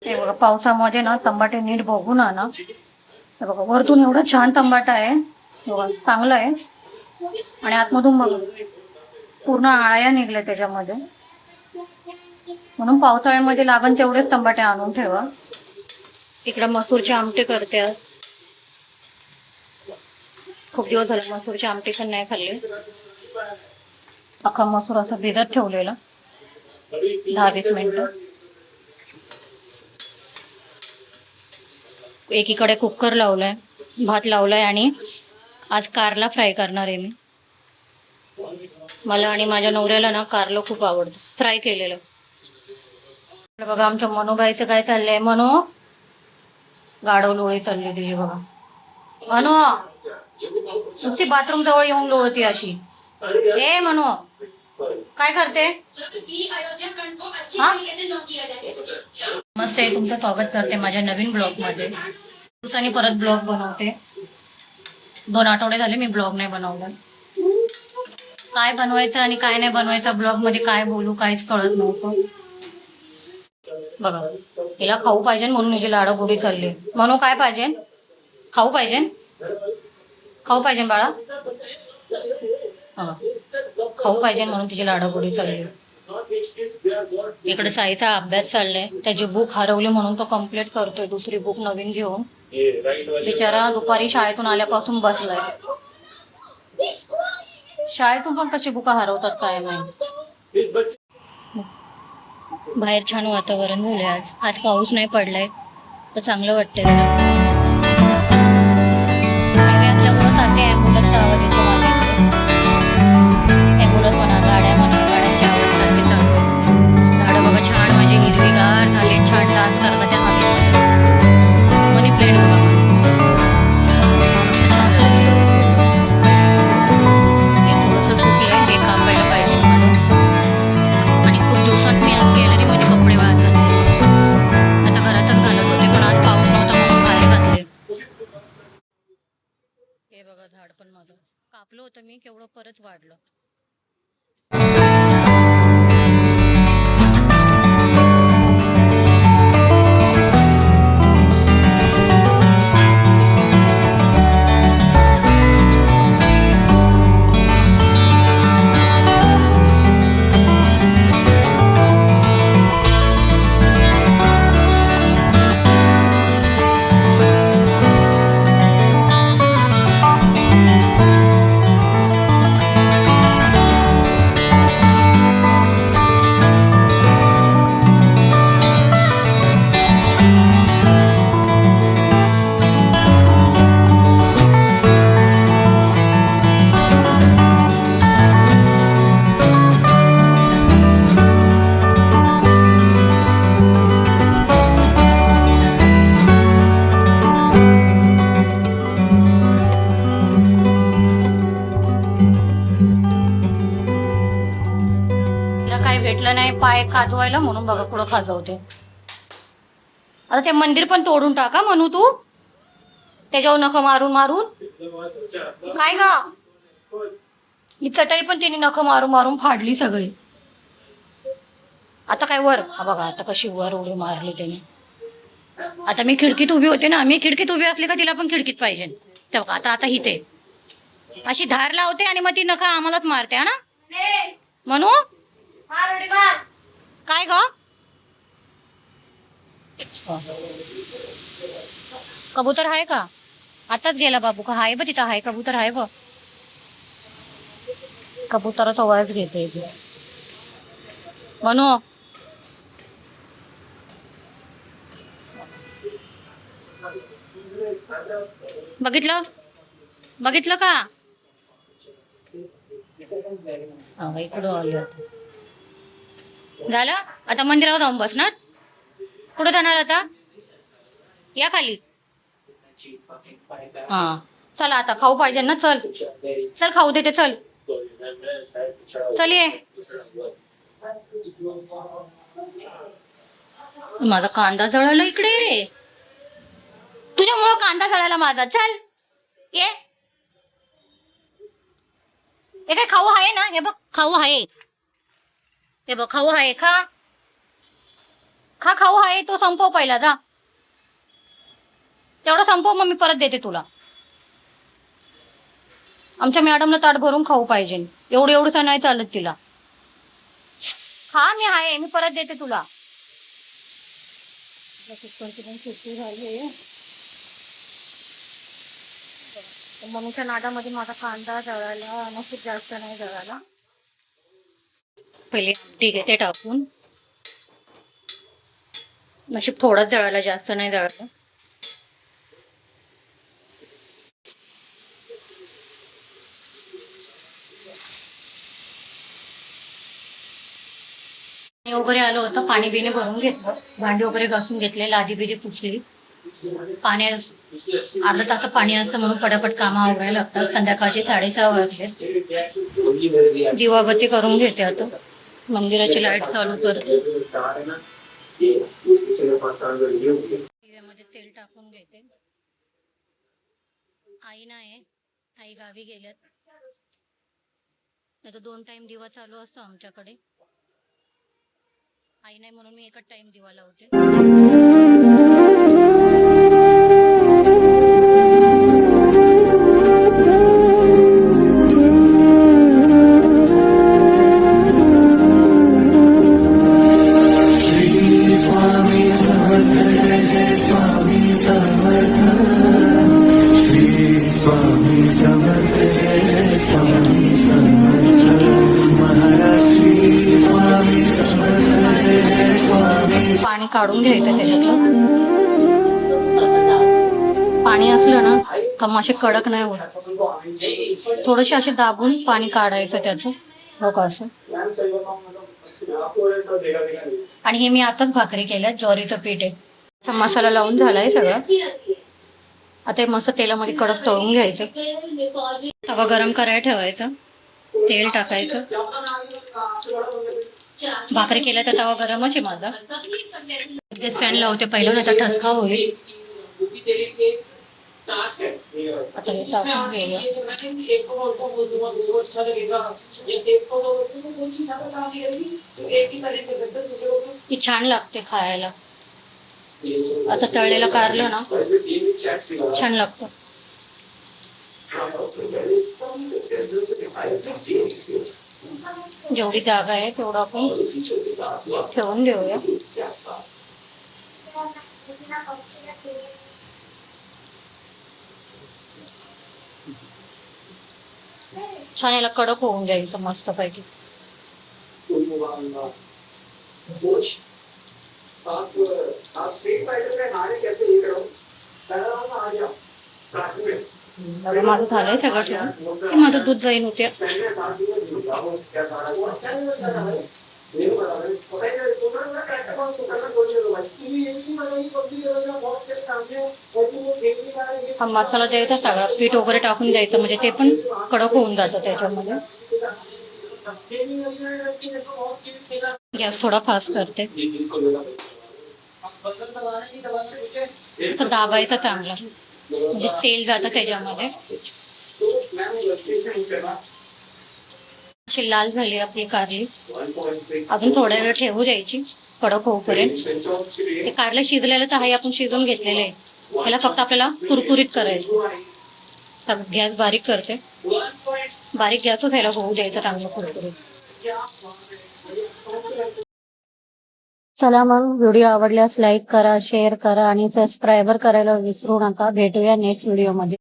हे बघा पावसामध्ये ना टमाटे नीट बघून आणा. हे बघा वरतून एवढं छान टमाटा आहे, बघा चांगलं आहे आणि आतमधून बघा पूर्ण आळ्या निघल्या त्याच्यामध्ये. म्हणून पावसाळ्यामध्ये लागण तेवढेच टमाटे आणून ठेवा. इकडे मसूरची आमटी करते आज. खूप दिवस झाले मसूरची आमटी पण नाही खाल्ली. अख्खा मसूर असं भिजत ठेवलेला 10-20 मिनिटं. एकीकडे कुकर लावलाय, भात लावलाय आणि आज कारला फ्राय करणार आहे मी. मला आणि माझ्या नवऱ्याला ना कारलं खूप आवडतं, फ्राय केलेलं. बघा आमच्या मनोबाईचं काय चाललंय. गाढव लोळी चालली तिची बघा. मनो नुसती बाथरूम जवळ येऊन लोळती अशी. ए मनो काय करते? मस्त आहे, तुमचं स्वागत करते माझ्या नवीन ब्लॉग मध्ये. दिवसांनी परत ब्लॉग बनवते. 2 आठवडे झाले मी ब्लॉग नाही बनवला. काय बनवायचं आणि काय नाही बनवायचं, ब्लॉग मध्ये काय बोलू काहीच कळत नव्हतं. बघा हिला खाऊ पाहिजे म्हणून हिची लाडागोडी चालली. म्हणून काय पाहिजे? खाऊ पाहिजे, खाऊ पाहिजे बाळा. खाऊ पाहिजे म्हणून तिची लाडागोडी चालली. इकडे साईचा अभ्यास चाललाय. त्याची बुक हरवली म्हणून तो कम्प्लीट करतोय दुसरी बुक नवीन घेऊन. बिचारा दुपारी शाळेतून आल्यापासून बसलाय. शाळेतून पण कशी बुका हरवतात काय माहिती. बाहेर छान वातावरण झालंय. आज पाऊस नाही पडलाय तर चांगलं वाटतंय जरा. हायवे असल्यामुळं सारखे ॲम्ब्युलन्सचा आवाज येतो माझ्या इकडे. ॲम्ब्युलन्स म्हणा, गाड्या म्हणा, गाड्यांचे आवाज सारखे चालू आहे. झाडं बघा छान माझे हिरवीगार झाले, छान डान्स करतात त्या हवेमध्ये. मनी प्लेट बघा मस्त छान झालं. हे थोडंसं सुकलंय, हे कापायला पाहिजे मला. आणि खूप दिवसांनी मी आज गॅलरीमध्ये कपडे वाळत घातले. आता घरातच घालत होते पण आज पाऊस नव्हता म्हणून बाहेर घातले. हे बघा झाड पण माझं कापलं होतं मी, केवढं परत वाढलं. काय भेटलं नाही पाय खाजवायला म्हणून बघा पुढं खाजवते. आता ते मंदिर पण तोडून टाका म्हणू तू, त्याच्यावर नख मारून मारून. काय गा ही चटई पण तिने नख मारून मारून फाडली सगळी. आता काय वर हा बघा आता कशी वर उडी मारली त्याने. आता मी खिडकीत उभी होते ना, मी खिडकीत उभी असली का तिला पण खिडकीत पाहिजे. तेव्हा आता आता हिते अशी धार लावते आणि मग ती नख आम्हालाच मारते हा ना म्हणू. काय ग कबूतर आहे का? आताच गेला बाबू का? आहे ब तिथं आहे कबूतर आहे ब. कबुतराचा आवाज घेते म्हणू. बघितलं बघितलं का? इकडं आलं. झालं आता मंदिरावर जाऊन बसणार. कुठं जाणार आता? या खाली. हा चला आता खाऊ पाहिजे ना. चल चल खाऊ देते. चल चल ये. माझा कांदा जळाला इकडे. तुझ्यामुळं कांदा जळाला माझा. चल ये. हे काय खाऊ आहे ना? हे बघ खाऊ आहे. हे बघ खाऊ आहे खा. खा, खाऊ आहे तो संपव पहिला, जा तेवढा संपव, मग मी परत देते तुला. आमच्या मॅडमला ताट भरून खाऊ पाहिजे, एवढं एवढं नाही चालत तिला. खा, मी आहे, मी परत देते तुला. कुकरची पण सुट्टी झाली. मम्मीच्या नादामध्ये माझा कांदा जळाला, खूप जास्त नाही जळाला. पहिले आमटी घेते टाकून, नशीब थोडाच जळाला, जास्त नाही जळाला. वगैरे आलं होतं, पाणी बिणी भरून घेतलं, भांडी वगैरे घासून घेतले, लादी बिदी पुसली. पाणी अर्धा तास पाणी असतं म्हणून पटापट कामं आवरायला लागतात. संध्याकाळचे 6:30 वाजले. दिवाबत्ती करून घेते आता, मंदिराची लाईट चालू करते. दिव्यामध्ये तेल टाकून घेते. आई नाही, आई गावी गेल्यात, नाही तर 2 टाइम दिवा चालू असतो आमच्याकडे. आई नाही म्हणून मी एकच टाइम दिवा लावते. पाणी काढून घ्यायचं त्याच्यातलं. पाणी असलं ना तर मासे कडक नाही होत, थोडेसे असे दाबून पाणी काढायचं त्याचं, हो का असं. आणि हे मी आताच भाकरी केल्या, ज्वारीचं पीठ आहे. मसाला लावून झालाय सगळं. आता हे मस्त तेलामध्ये कडक तळून घ्यायचं. तवा गरम करायला ठेवायचा, तेल टाकायचं. भाकरी केल्या तर तवा गरमच आहे माझा. फॅन लावते पहिलं, नाही तर ठसका होईल. आता हे टाकून घेऊया. ती छान लागते खायला. आता तळलेलं कारलं ना छान लागतं. जेवढी जागा आहे तेवढं आपण ठेवून देऊया. छान याला कडक होऊन जाईल तर मस्त पैकी. माझं झालंय सगळं ठेवून, माझं दूध जाईन होते. हा मसाला द्यायचा सगळा, पीठ वगैरे टाकून द्यायचं, म्हणजे ते पण कडक होऊन जातं त्याच्यामध्ये. गॅस थोडा फास्ट करते, दाबायचा चांगला, म्हणजे तेल जातं त्याच्यामध्ये. अशी लाल झाली आपली कारली, अजून थोड्या वेळ ठेवू द्यायची कडक होऊपर्यंत. ते कारले शिजलेलं तर आहे, आपण शिजून घेतलेलं आहे. त्याला फक्त आपल्याला कुरकुरीत करायचं. गॅस बारीक करते, बारीक गॅसच ह्याला होऊ द्यायचं चांगलं कुरकुरीत. चला मग, व्हिडिओ आवडल्यास लाईक करा, शेअर करा आणि सबस्क्राईब करायला विसरू नका. भेटूया नेक्स्ट व्हिडिओ मध्ये.